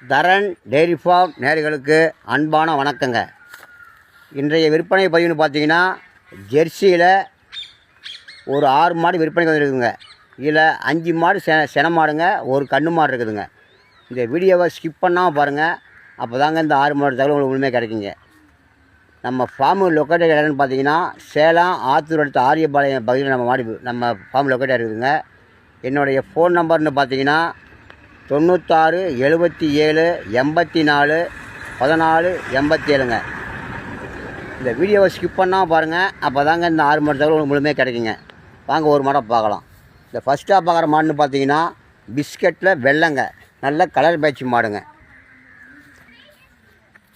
தரன் dairy farm நேயர்களுக்கு அன்பான வணக்கங்க. இன்றைய விற்பனை பதிவுன்னு பார்த்தீங்கன்னா, ஜெர்சியில் ஒரு 6 மாடு விற்பனைக்கு வந்துருக்குதுங்க. இதில் 5 மாடு சென மாடுங்க, ஒரு கன்று மாடு இருக்குதுங்க. இந்த வீடியோவை ஸ்கிப் பண்ணாமல் பாருங்கள். அப்போ தாங்க இந்த 6 மாடு தகவல் உங்களுக்கு உண்மையாக கிடைக்குங்க. நம்ம ஃபார்மு லொக்கேட்டட் இடம்னு பார்த்தீங்கன்னா, சேலம் ஆத்தூர் அடுத்த ஆரியபாளையம் பகுதியில் நம்ம ஃபார்ம் லொக்கேட்டாக இருக்குதுங்க. என்னுடைய ஃபோன் நம்பர்னு பார்த்தீங்கன்னா 96 77 84 14 87ங்க. இந்த வீடியோவை ஸ்கிப் பண்ணால் பாருங்கள். அப்போ தாங்க இந்த 6 மாடு தகவல் முழுமையாக கிடைக்குங்க. வாங்க ஒரு மாடை பார்க்கலாம். இந்த ஃபஸ்ட்டாக பார்க்குற மாடுன்னு பார்த்தீங்கன்னா, பிஸ்கட்டில் வெள்ளைங்க, நல்ல கலர் பேட்ச் மாடுங்க.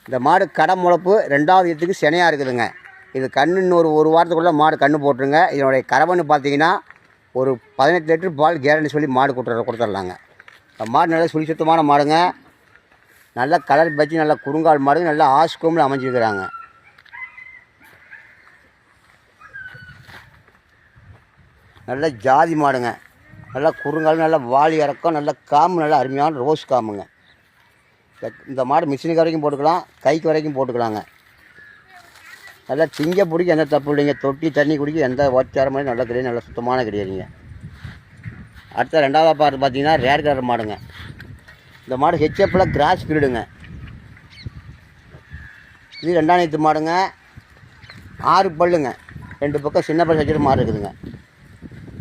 இந்த மாடு கடை முளப்பு 2வது ஈத்துக்கு சினையாக இருக்குதுங்க. இது கன்று இன்னொரு ஒரு வாரத்துக்குள்ளே மாடு கன்று போட்டுருங்க. இதனுடைய கறவைன்னு பார்த்தீங்கன்னா ஒரு 18 லிட்டர் பால் கேரண்டி சொல்லி மாடு கொடுத்துடலாங்க. மாடு நல்லா சுழி சுத்தமான மாடுங்க, நல்ல கலர் பச்சு, நல்ல குறுங்கால் மாடுங்க, நல்லா ஆஸ்கோமில் அமைஞ்சிருக்கிறாங்க. நல்ல ஜாதி மாடுங்க, நல்லா குறுங்கால், நல்ல வாலி இறக்கம், நல்ல காம்பு, நல்ல அருமையான ரோஸ் காம்புங்க. இந்த மாடு மிஷினுக்கு வரைக்கும் போட்டுக்கலாம், கைக்கு வரைக்கும் போட்டுக்கலாங்க. நல்லா திங்க பிடிக்க எந்த தப்பு இல்லைங்க. தொட்டி தண்ணி குடிக்க எந்த ஓச்சாரம் மாதிரி நல்ல கிடையாது, நல்ல சுத்தமான கிடையாதுங்க. அடுத்த 2வது பார்த்து பார்த்தீங்கன்னா ரேர் கலர் மாடுங்க. இந்த மாடு ஹெச்எப்பில் கிராஸ் பீரியடுங்க. இது 2ஆம் ஈத்து மாடுங்க, 6 பல்லுங்க, 2 பக்கம் சின்ன பல் வச்சுட்டு மாடு இருக்குதுங்க.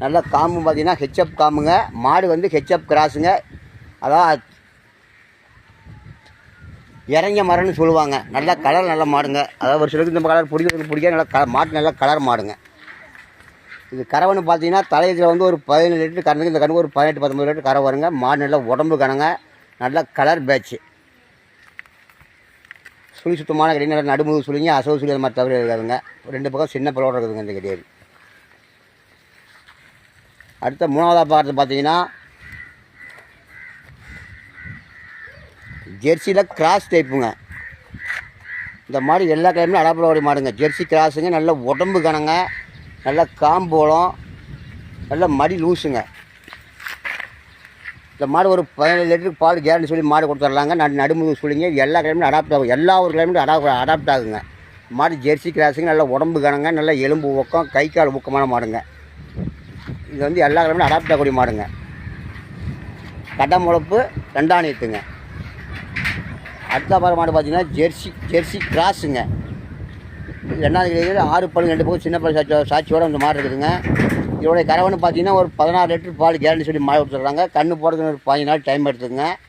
நல்லா காம்பு பார்த்தீங்கன்னா ஹெச்எப் காம்புங்க. மாடு வந்து ஹெச்எப் கிராஸுங்க, அதான் இறங்கிய மரம்னு சொல்லுவாங்க. நல்லா கலர் நல்ல மாடுங்க. அதாவது ஒரு சிலருக்கு இந்த கலர் பிடிக்காது, நல்லா மாட்டு நல்லா கலர் மாடுங்க. இது கறவைன்னு பார்த்தீங்கன்னா தலையத்தில் வந்து ஒரு 17 லிட்டர் கறந்துக்கு, இந்த கணக்கு ஒரு 18-19 லிட்டர் கறவை வருங்க. மாடு நல்லா உடம்பு கணங்க, நல்ல கலர் பேட்ச்சு, சுழி சுத்தமான கிடையாது. நல்லா நடுமுது சுழிங்க, அசவு சுழி அது மாதிரி தவிர இருக்காதுங்க. 2 பக்கம் சின்ன பிள்ளோட இருக்குதுங்க இந்த கிடையாது. அடுத்த 3வது பார்த்து பார்த்தீங்கன்னா ஜெர்சியில் கிராஸ் டைப்புங்க. இந்த மாடு எல்லா கிழமையும் அடாப்பட மாடுங்க. ஜெர்சி கிராஸுங்க, நல்ல உடம்பு கணங்க, நல்ல காம்போலம், நல்ல மடி லூஸுங்க. இந்த மாடு ஒரு 17 லிட்டருக்கு பால் கேரண்டி சொல்லி மாடு கொடுத்துட்லாங்க. நடுமுது சொல்லிங்க, எல்லா கிழமையும் அடாப்ட் ஆகும், எல்லா ஒரு கிழமையும் அடாப்ட் ஆகுங்க. மாடு ஜெர்சி கிராஸுங்க, நல்ல உடம்பு கணங்க, நல்ல எலும்பு ஊக்கம், கை கால் ஊக்கமான மாடுங்க. இது வந்து எல்லா கிழமையும் அடாப்ட் ஆகக்கூடிய மாடுங்க. கடை முளப்பு 2ஆம் ஈத்துங்க. அடுத்த மாடு பார்த்தீங்கன்னா ஜெர்சி கிராஸுங்க. 2வது கிடையாது, 6 பல்லு, 2 பக்கம் சின்ன பல்லு சாட்சியோடு இந்த மாடு இருக்குதுங்க. இதோடைய கறவைன்னு பார்த்தீங்கன்னா ஒரு 16 லிட்டர் பால் கேரண்டி சொல்லி மாடு கொடுத்துட்றாங்க. கன்று போடுறதுக்கு ஒரு 15 நாள் டைம் எடுத்துங்க.